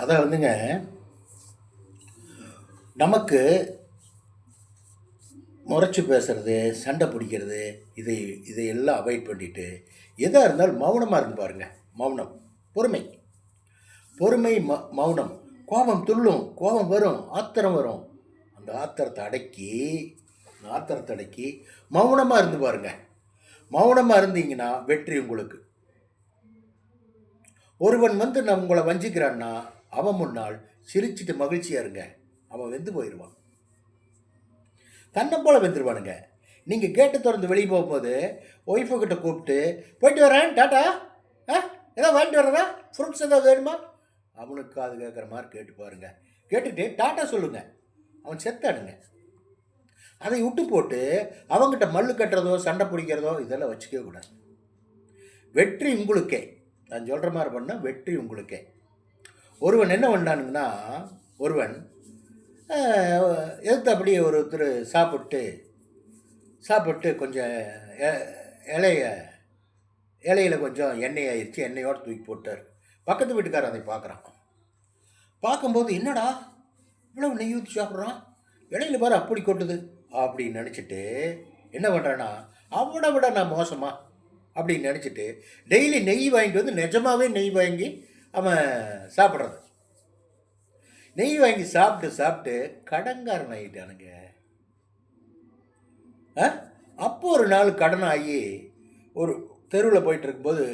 அதை வந்துங்க நமக்கு முறைச்சி பேசுறது, சண்டை பிடிக்கிறது, இதை இதையெல்லாம் அவாய்ட் பண்ணிட்டு எதாக இருந்தாலும் மௌனமாக இருந்து பாருங்க. மௌனம், பொறுமை, பொறுமை, மௌனம். கோபம் துள்ளும், கோபம் வரும், ஆத்திரம் வரும். அந்த ஆத்திரத்தை அடக்கி மௌனமாக இருந்து பாருங்க. மௌனமாக இருந்தீங்கன்னா வெற்றி உங்களுக்கு. ஒருவன் வந்து நான் உங்களை வஞ்சிக்கிறான்னா அவன் முன்னால் சிரிச்சிட்டு மகிழ்ச்சியாக இருங்க. அவன் வெந்து போயிடுவான், தன்னை போல் வெந்துருவானுங்க. நீங்கள் கேட்டு திறந்து வெளியே போகும்போது ஒய்ஃபுக்கிட்ட கூப்பிட்டு போயிட்டு வரேன் டாட்டா, ஏதோ வாங்கிட்டு வரதா, ஃப்ரூட்ஸ் ஏதாவது வேணுமா, அவனுக்கு அது கேட்குற மாதிரி கேட்டு பாருங்க. கேட்டுட்டு டாட்டா சொல்லுங்கள், அவன் செத்தாடுங்க. அதை விட்டு போட்டு அவங்ககிட்ட மல்லு கட்டுறதோ சண்டை பிடிக்கிறதோ இதெல்லாம் வச்சுக்கவே கூடாது. வெற்றி உங்களுக்கே. நான் சொல்கிற மாதிரி பண்ணால் வெற்றி உங்களுக்கே. ஒருவன் என்ன பண்ணானுங்கன்னா, ஒருவன் எதுக்கு அப்படியே ஒருத்தர் சாப்பிட்டு கொஞ்சம் இலையில் கொஞ்சம் எண்ணெய் ஆயிடுச்சு, எண்ணெயோடு தூக்கி போட்டார். பக்கத்து வீட்டுக்காரர் அதை பார்க்குறான். பார்க்கும்போது என்னடா இவ்வளவு நெய் ஊற்றி சாப்பிட்றான், இலையில் பாரு அப்படி கொட்டுது அப்படின்னு நினச்சிட்டு என்ன பண்ணுறான்னா, அவனை விட நான் மோசமா அப்படின்னு நினச்சிட்டு டெய்லி நெய் வாங்கிட்டு வந்து நிஜமாகவே நெய் வாங்கி அவன் சாப்பிட்றது. நெய் வாங்கி சாப்பிட்டு கடன்காரன் ஆகிட்டானுங்க. அப்போ ஒரு நாள் கடன் ஆகி ஒரு தெருவில் போயிட்டு இருக்கும்போது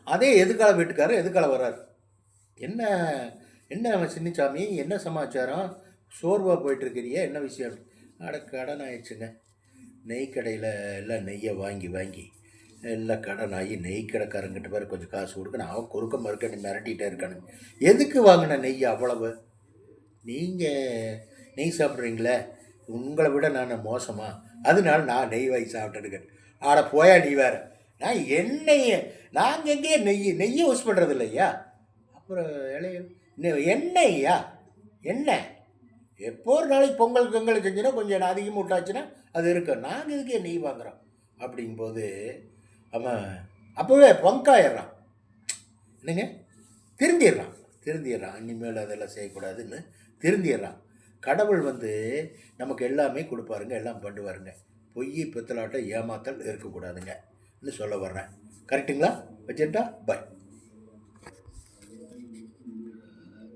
அதே எதுக்கால வீட்டுக்காரர் எதுக்கால வர்றார். என்ன அவன் சின்னசாமி, என்ன சமாச்சாரம், சோர்வாக போயிட்டுருக்கிறியா, என்ன விஷயம்? கடன் ஆயிடுச்சுங்க. நெய் கடையில் எல்லாம் நெய்யை வாங்கி எல்லாம் கடன் ஆகி நெய் கடைக்காரங்கிட்ட பேர் கொஞ்சம் காசு கொடுக்கணும், அவன் கொடுக்க மறுக்கணும், மிரட்டிகிட்டே இருக்கானுங்க. எதுக்கு வாங்கின நெய் அவ்வளவு? நீங்கள் நெய் சாப்பிட்றீங்களே, உங்களை விட நான் மோசமா, அதனால நான் நெய் வாங்கி சாப்பிட்டுருக்கேன். ஆட போயா நீ வேறு, நான் நாங்கள் எங்கேயே நெய்யை யூஸ் பண்ணுறது இல்லையா. அப்புறம் எண்ணெய்யா, எண்ணெய் எப்போ ஒரு நாளைக்கு பொங்கல் செஞ்சுன்னா கொஞ்சம் அதிகமாக விட்டாச்சுன்னா அது இருக்கும். நாங்கள் இதுக்கே நெய் வாங்குகிறோம் அப்படிங்கும்போது அவன் அப்போவே பங்காயிடுறான். என்னங்க, திருந்திடுறான். இனிமேல் அதெல்லாம் செய்யக்கூடாதுன்னு திருந்திடுறான். கடவுள் வந்து நமக்கு எல்லாமே கொடுப்பாருங்க, எல்லாம் பண்ணுவாருங்க. பொய் பித்தலாட்டம் ஏமாத்தல் இருக்கக்கூடாதுங்க சொல்ல வர்றேன். கரெக்டுங்களா? வச்சுட்டா பாய்.